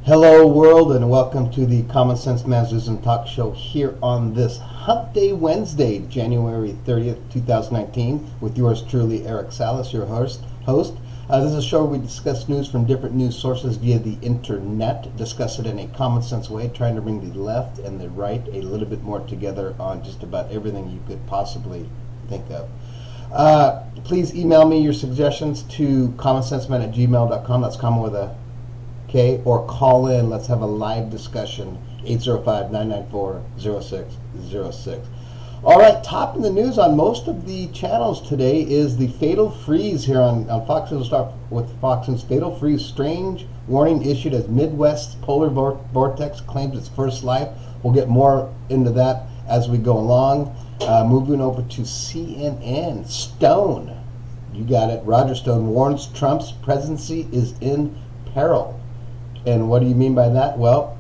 Hello world, and welcome to the Common Sense Man's Talk Show here on this Hump Day Wednesday, January 30th, 2019, with yours truly, Eric Salas, your host. This is a show where we discuss news from different news sources via the internet, discuss it in a common sense way, trying to bring the left and the right a little bit more together on just about everything you could possibly think of. Please email me your suggestions to commonsenseman@gmail.com. That's common with a K, or call in. Let's have a live discussion. 805-994-0606. All right, topping the news on most of the channels today is the fatal freeze here on Fox. We'll start with Fox News. Fatal freeze, strange warning issued as Midwest polar vortex claims its first life. We'll get more into that as we go along. Moving over to CNN. Stone, you got it. Roger Stone warns Trump's presidency is in peril. And what do you mean by that? Well,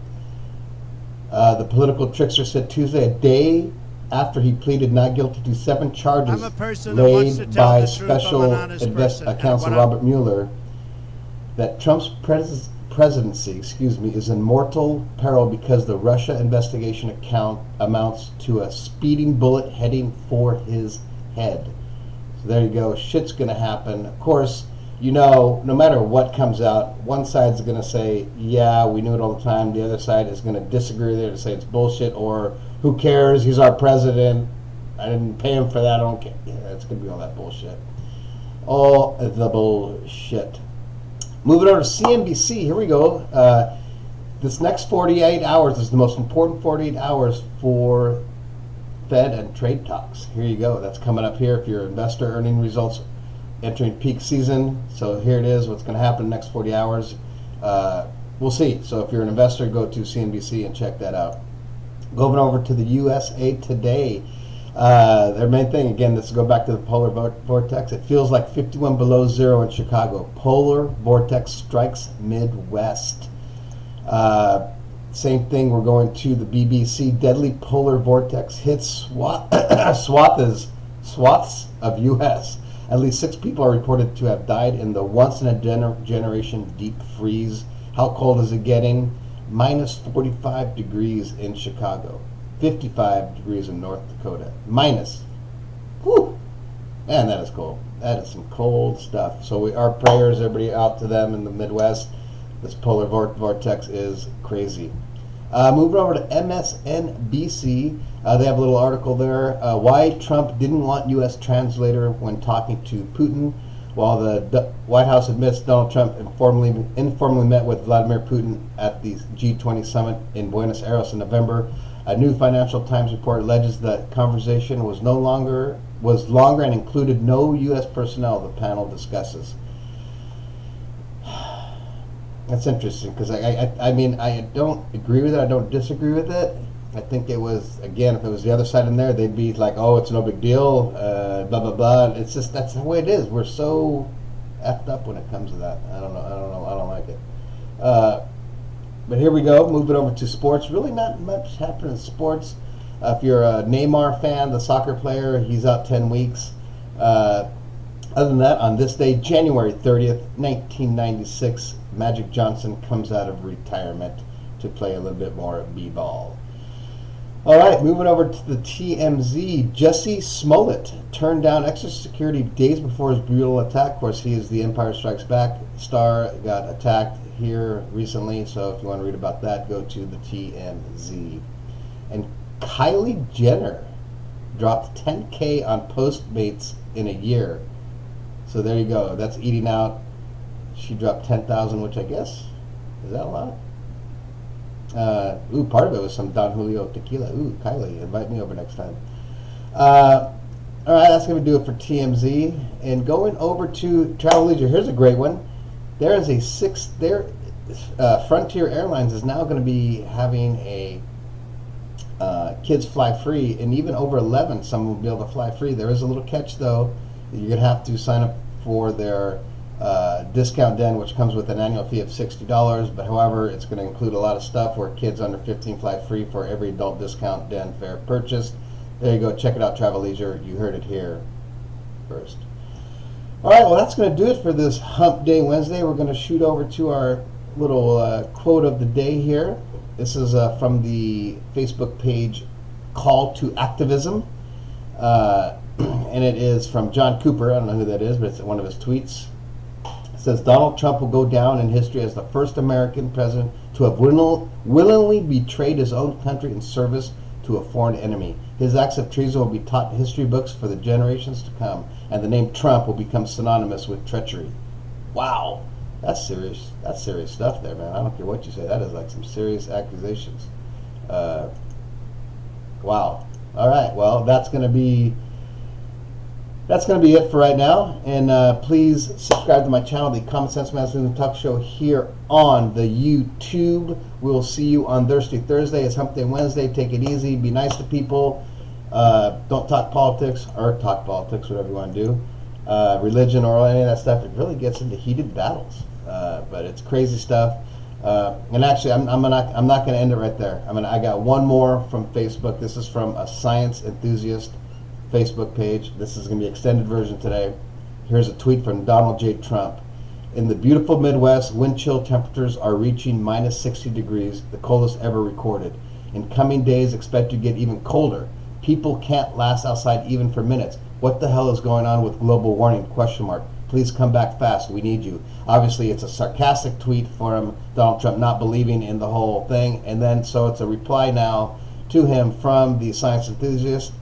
the political trickster said Tuesday, a day after he pleaded not guilty to 7 charges laid by special counsel Robert Mueller, that Trump's presidency, is in mortal peril because the Russia investigation account amounts to a speeding bullet heading for his head. So there you go. Shit's going to happen. Of course, you know, no matter what comes out, one side's going to say, yeah, we knew it all the time. The other side is going to disagree there to say it's bullshit, or who cares? He's our president. I didn't pay him for that. I don't care. Yeah, it's going to be all that bullshit. All the bullshit. Moving over to CNBC. Here we go. This next 48 hours is the most important 48 hours for Fed and trade talks. Here you go. That's coming up here. If you're an investor, earning results entering peak season. So here it is, what's going to happen in the next 40 hours. We'll see. So if you're an investor, go to CNBC and check that out. Going over to the USA Today. Their main thing, again, let's go back to the polar vortex. It feels like 51 below zero in Chicago. Polar vortex strikes Midwest. Same thing, we're going to the BBC. Deadly polar vortex hits swaths of U.S. At least 6 people are reported to have died in the once-in-a-generation deep freeze. How cold is it getting? Minus 45 degrees in Chicago. 55 degrees in North Dakota. Minus. Whew. Man, that is cold. That is some cold stuff. So our prayers, everybody out to them in the Midwest. This polar vortex is crazy. Moving over to MSNBC. They have a little article there. Why Trump didn't want U.S. translator when talking to Putin. While the White House admits Donald Trump informally met with Vladimir Putin at the G20 summit in Buenos Aires in November. A new Financial Times report alleges that conversation was longer and included no U.S. personnel, the panel discusses. That's interesting, because I mean, I don't agree with it. I don't disagree with it. I think it was, again, if it was the other side in there, they'd be like, oh, it's no big deal, blah, blah, blah. It's just, that's the way it is. We're so effed up when it comes to that. I don't like it. But here we go, moving over to sports. Really not much happening in sports. If you're a Neymar fan, the soccer player, he's out 10 weeks. Other than that, on this day, January 30th, 1996, Magic Johnson comes out of retirement to play a little bit more b-ball. All right, moving over to the TMZ. Jussie Smollett turned down extra security days before his brutal attack. Of course, he is the Empire Strikes Back star, got attacked here recently, so if you want to read about that, go to the TMZ. And Kylie Jenner dropped $10K on Postmates in a year. So there you go. That's eating out. She dropped $10,000, which I guess, is that a lot? Part of it was some Don Julio tequila. Kylie, invite me over next time. All right, that's going to do it for TMZ. And going over to Travel Leisure, here's a great one. There is a Frontier Airlines is now going to be having a kids fly free, and even over 11, some will be able to fly free. There is a little catch, though. You're going to have to sign up for their discount den, which comes with an annual fee of $60, but however, it's going to include a lot of stuff where kids under 15 fly free for every adult discount den fare purchased. There you go. Check it out, Travel Leisure. You heard it here first. All right, well, that's going to do it for this Hump Day Wednesday. We're going to shoot over to our little quote of the day here. This is from the Facebook page Call to Activism. And it is from John Cooper. I don't know who that is, but it's one of his tweets. It says, Donald Trump will go down in history as the first American president to have willingly betrayed his own country in service to a foreign enemy. His acts of treason will be taught in history books for the generations to come, and the name Trump will become synonymous with treachery. Wow, that's serious. That's serious stuff there, man. I don't care what you say. That is like some serious accusations. Wow. All right. Well, that's going to be it for right now. And please subscribe to my channel, the Common Sense Masculine Talk Show, here on the YouTube. We'll see you on Thirsty Thursday. It's Hump Day Wednesday. Take it easy. Be nice to people. Don't talk politics, or talk politics, whatever you want to do. Religion or any of that stuff. It really gets into heated battles. But it's crazy stuff. And actually, I'm not going to end it right there. I got one more from Facebook. This is from a science enthusiast Facebook page. This is going to be extended version today. Here's a tweet from Donald J. Trump. In the beautiful Midwest, wind chill temperatures are reaching minus 60 degrees, the coldest ever recorded. In coming days, expect to get even colder. People can't last outside even for minutes. What the hell is going on with global warming? Question mark. Please come back fast. We need you. Obviously, it's a sarcastic tweet from Donald Trump not believing in the whole thing. And then, so it's a reply now to him from the science enthusiast.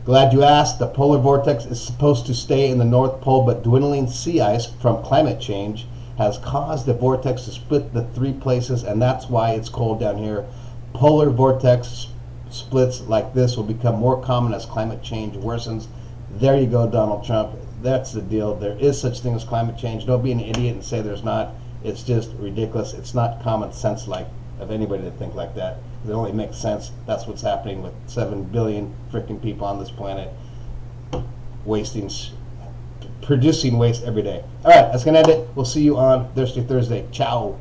Glad you asked. The polar vortex is supposed to stay in the North Pole, but dwindling sea ice from climate change has caused the vortex to split the three places, and that's why it's cold down here. Polar vortex splits like this will become more common as climate change worsens. There you go, Donald Trump. That's the deal. There is such thing as climate change. Don't be an idiot and say there's not. It's just ridiculous. It's not common sense like of anybody to think like that. It only makes sense. That's what's happening with 7 billion freaking people on this planet producing waste every day. All right, that's going to end it. We'll see you on Thirsty Thursday. Ciao.